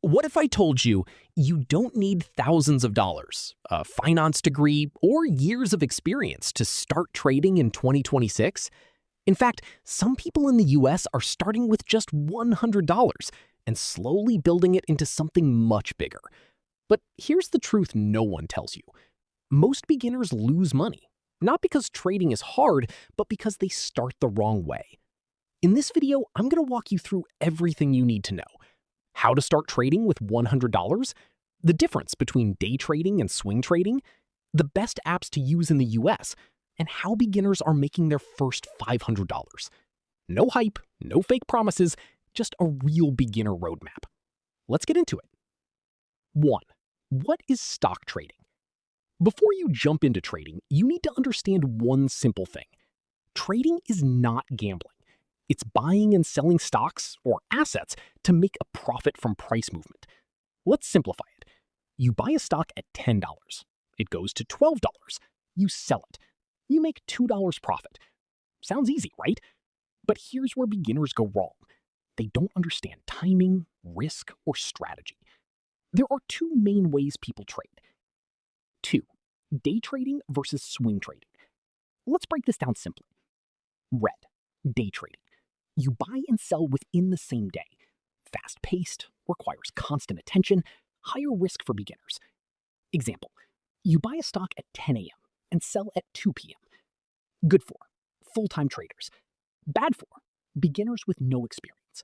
What if I told you you don't need thousands of dollars, a finance degree, or years of experience to start trading in 2026? In fact, some people in the US are starting with just $100 and slowly building it into something much bigger. But here's the truth no one tells you. Most beginners lose money, not because trading is hard, but because they start the wrong way. In this video, I'm going to walk you through everything you need to know. How to start trading with $100, the difference between day trading and swing trading, the best apps to use in the US, and how beginners are making their first $500. No hype, no fake promises, just a real beginner roadmap. Let's get into it. 1. What is stock trading? Before you jump into trading, you need to understand one simple thing. Trading is not gambling. It's buying and selling stocks or assets to make a profit from price movement. Let's simplify it. You buy a stock at $10. It goes to $12. You sell it. You make $2 profit. Sounds easy, right? But here's where beginners go wrong. They don't understand timing, risk, or strategy. There are two main ways people trade. 2. Day trading versus swing trading. Let's break this down simply. Red, day trading. You buy and sell within the same day. Fast-paced, requires constant attention, higher risk for beginners. Example, you buy a stock at 10 a.m. and sell at 2 p.m. Good for full-time traders. Bad for beginners with no experience.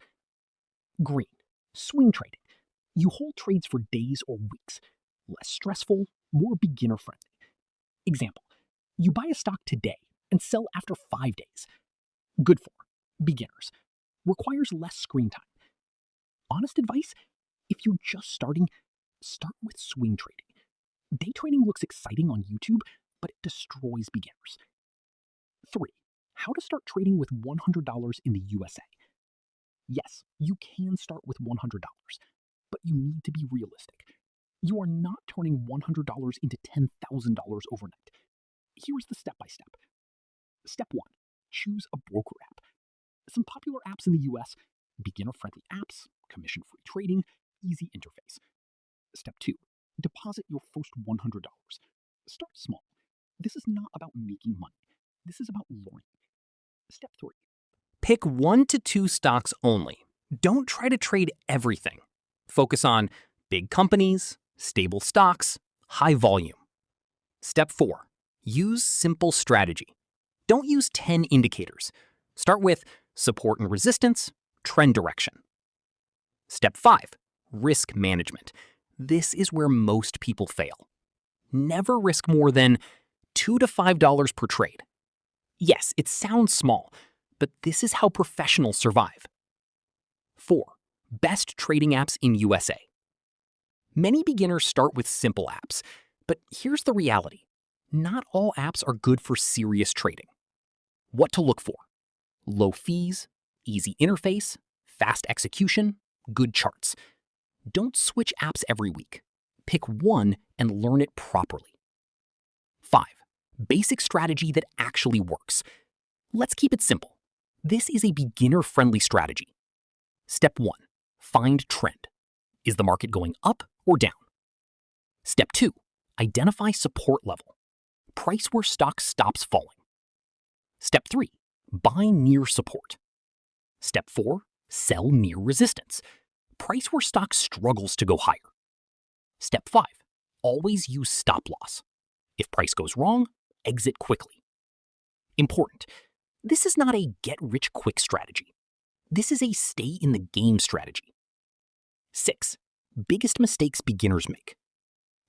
Green, swing trading. You hold trades for days or weeks. Less stressful, more beginner-friendly. Example, you buy a stock today and sell after 5 days. Good for beginners. Requires less screen time. Honest advice? If you're just starting, start with swing trading. Day trading looks exciting on YouTube, but it destroys beginners. 3. How to start trading with $100 in the USA. Yes, you can start with $100, but you need to be realistic. You are not turning $100 into $10,000 overnight. Here's the step-by-step. Step 1. Choose a broker app. Some popular apps in the US, beginner-friendly apps, commission-free trading, easy interface. Step 2. Deposit your first $100. Start small. This is not about making money. This is about learning. Step 3. Pick 1 to 2 stocks only. Don't try to trade everything. Focus on big companies, stable stocks, high volume. Step 4. Use simple strategy. Don't use 10 indicators. Start with support and resistance, trend direction. Step 5. Risk management. This is where most people fail. Never risk more than $2 to $5 per trade. Yes, it sounds small, but this is how professionals survive. 4. Best trading apps in USA. Many beginners start with simple apps, but here's the reality. Not all apps are good for serious trading. What to look for? Low fees, easy interface, fast execution, good charts. Don't switch apps every week. Pick one and learn it properly. 5. Basic strategy that actually works. Let's keep it simple. This is a beginner-friendly strategy. Step 1. Find trend. Is the market going up or down? Step 2. Identify support level. Price where stock stops falling. Step 3. Buy near support. Step 4. Sell near resistance. Price where stock struggles to go higher. Step 5. Always use stop loss. If price goes wrong, exit quickly. Important. This is not a get-rich-quick strategy. This is a stay-in-the-game strategy. 6. Biggest mistakes beginners make.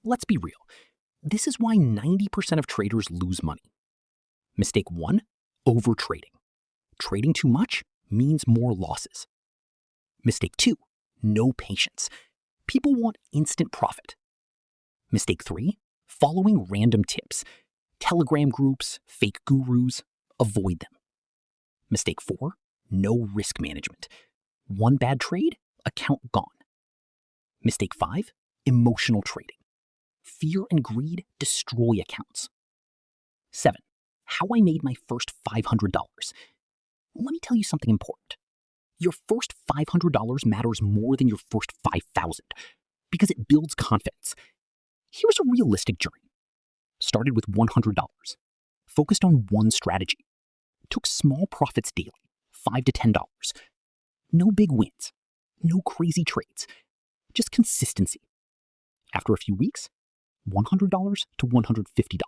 Let's be real. This is why 90% of traders lose money. Mistake 1. Overtrading. Trading too much means more losses. Mistake 2. No patience. People want instant profit. Mistake 3. Following random tips. Telegram groups, fake gurus. Avoid them. Mistake 4. No risk management. One bad trade, account gone. Mistake 5. Emotional trading. Fear and greed destroy accounts. 7. How I made my first $500. Let me tell you something important. Your first $500 matters more than your first $5,000 because it builds confidence. Here's a realistic journey. Started with $100, focused on one strategy, took small profits daily, $5 to $10. No big wins, no crazy trades, just consistency. After a few weeks, $100 to $150,